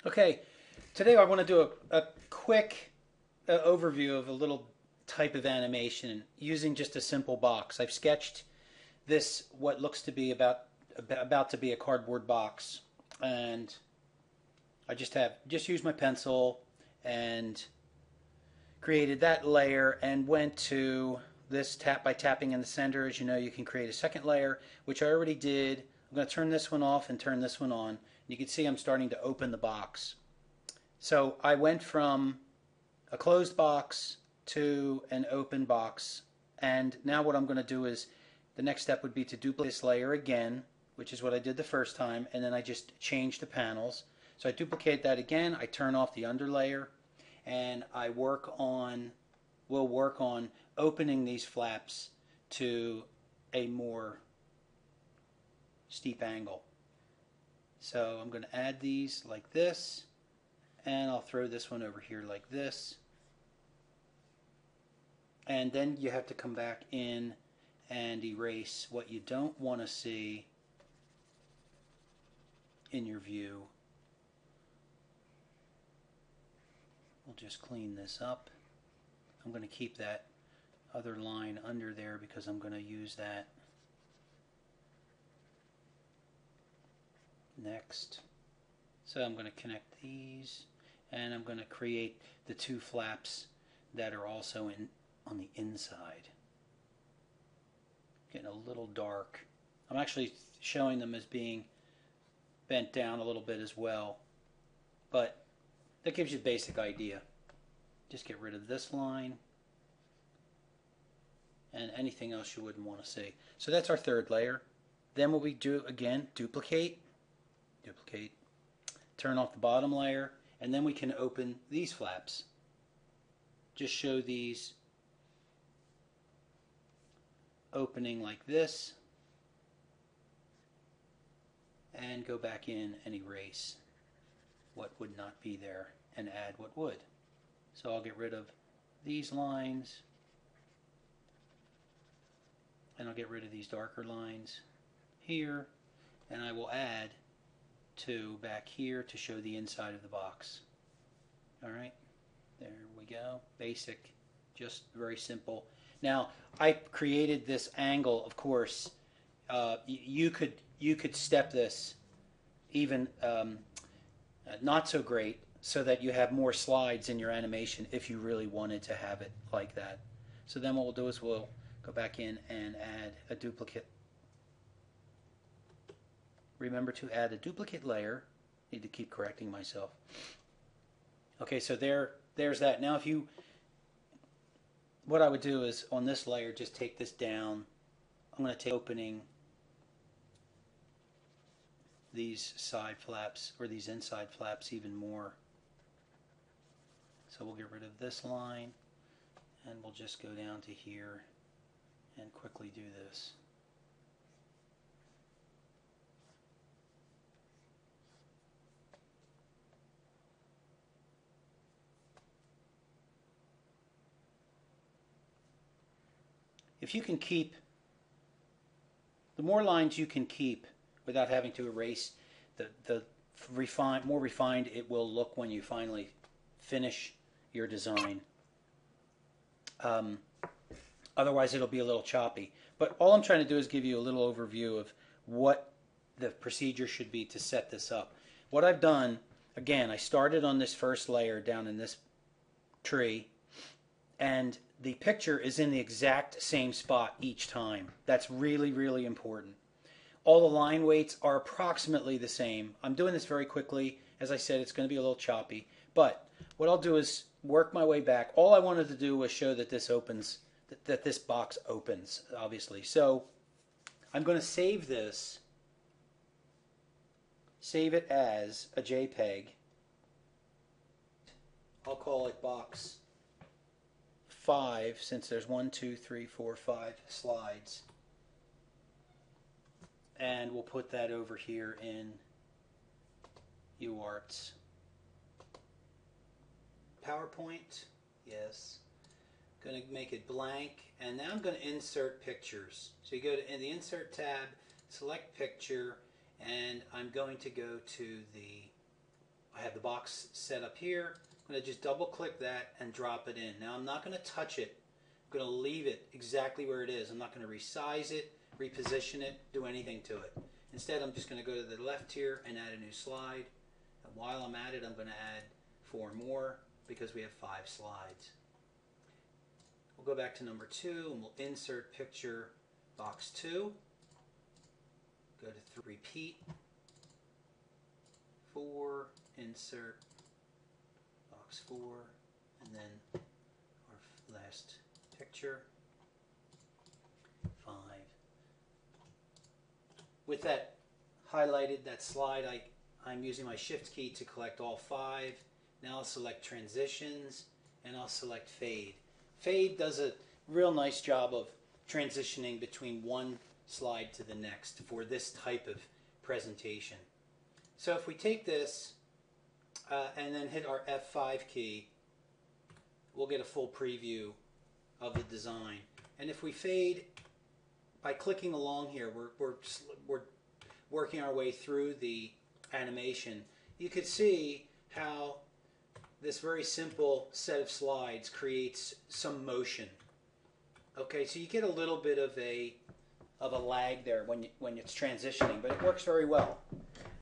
Okay, today I want to do a quick overview of a little type of animation using just a simple box. I've sketched this, what looks to be about to be a cardboard box, and I just used my pencil and created that layer and went to this by tapping in the center. As you know, you can create a second layer, which I already did. I'm going to turn this one off and turn this one on. You can see I'm starting to open the box. So I went from a closed box to an open box, and now what I'm going to do is the next step would be to duplicate this layer again, which is what I did the first time, and then I just change the panels. So I duplicate that again, I turn off the underlayer, and we'll work on opening these flaps to a more steep angle. So I'm going to add these like this, and I'll throw this one over here like this. And then you have to come back in and erase what you don't want to see in your view. We'll just clean this up. I'm going to keep that other line under there because I'm going to use that next. So I'm going to connect these, and I'm going to create the two flaps that are also on the inside. Getting a little dark. I'm actually showing them as being bent down a little bit as well, but that gives you a basic idea. Just get rid of this line and anything else you wouldn't want to see. So that's our third layer. Then what we do again, duplicate, turn off the bottom layer, and then we can open these flaps. Just show these opening like this, and go back in and erase what would not be there and add what would. So I'll get rid of these lines, and I'll get rid of these darker lines here, and I will add two back here to show the inside of the box. Alright, there we go. Basic, just very simple. Now, I created this angle, of course. You could step this even not so great, so that you have more slides in your animation if you really wanted to have it like that. So then what we'll do is we'll go back in and add a duplicate. Remember to add a duplicate layer. Need to keep correcting myself. Okay, so there's that. Now what I would do is on this layer, just take this down. I'm going to take opening these side flaps, or these inside flaps, even more. So we'll get rid of this line, and we'll just go down to here and quickly do this. If you can keep, the more lines you can keep without having to erase, the more refined it will look when you finally finish your design. Otherwise it'll be a little choppy. But all I'm trying to do is give you a little overview of what the procedure should be to set this up. What I've done, again, I started on this first layer down in this tree, and the picture is in the exact same spot each time. That's really, really important. All the line weights are approximately the same. I'm doing this very quickly. As I said, it's going to be a little choppy. But what I'll do is work my way back. All I wanted to do was show that this opens, that this box opens, obviously. So I'm going to save this, save it as a JPEG. I'll call it box 5, since there's 1, 2, 3, 4, 5 slides. And we'll put that over here in UArt's PowerPoint. Yes. Going to make it blank, and now I'm going to insert pictures. So you go to in the Insert tab, select Picture, and I'm going to go to the I have the box set up here. I'm going to just double click that and drop it in. Now I'm not going to touch it. I'm going to leave it exactly where it is. I'm not going to resize it, reposition it, do anything to it. Instead, I'm just going to go to the left here and add a new slide. And while I'm at it, I'm going to add 4 more because we have 5 slides. We'll go back to number 2 and we'll insert picture box 2. Go to repeat, 4, insert box 4, and then our last picture, 5. With that highlighted, that slide, I'm using my shift key to collect all 5. Now I'll select transitions and I'll select fade. Fade does a real nice job of transitioning between one slide to the next for this type of presentation. So if we take this and then hit our F5 key, we'll get a full preview of the design. And if we fade by clicking along here, we're working our way through the animation. You could see how this very simple set of slides creates some motion. Okay, so you get a little bit of a lag there when it's transitioning, but it works very well.